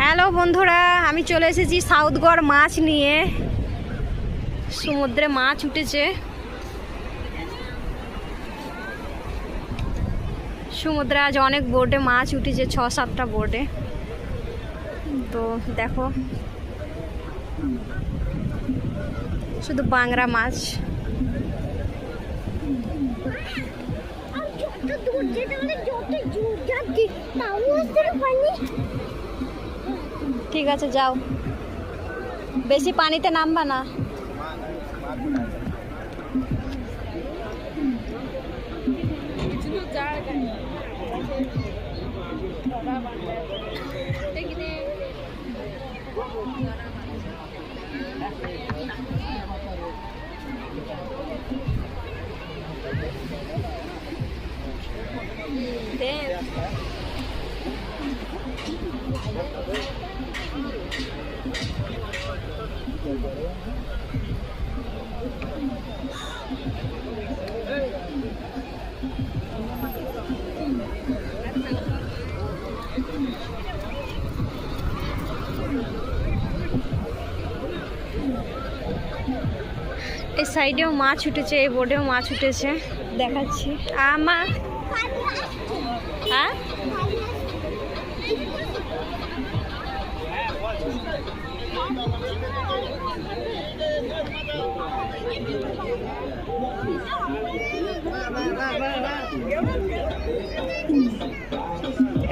Hello বন্ধুরা, আমি চলে এসেছি সাউথগড় মাছ নিয়ে। সমুদ্রে মাছ উঠেছে, সমুদ্রে আজ অনেক বোটে মাছ উঠেছে, 6-7টা বোটে। তো দেখো, শুধু বাংরা মাছ। ঠিক আছে, যাও, বেশি পানিতে নামবা না। এই সাইডেও মাছ উঠেছে, এই বোর্ডেও মাছ উঠেছে, দেখাচ্ছি। আমার হ্যাঁ,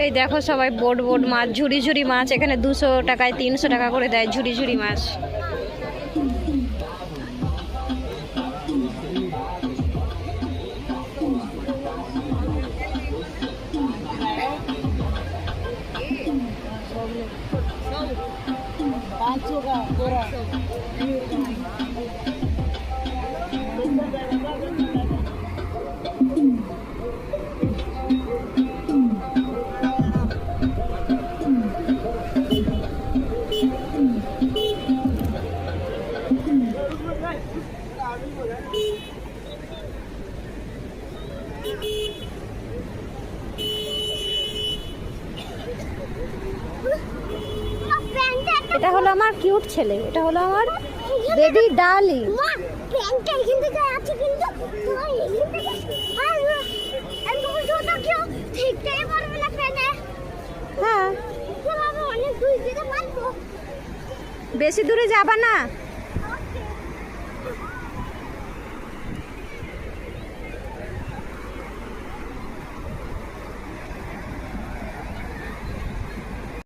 এই দেখো সবাই বোট মাছ, ঝুড়ি ঝুড়ি মাছ। এখানে 200 টাকায় 300 টাকা করে দেয় ঝুড়ি ঝুড়ি মাছ। এটা হলো আমার কিউট ছেলে, এটা হলো আমার বেবি ডার্লিং। হ্যাঁ, বেশি দূরে যাবা না।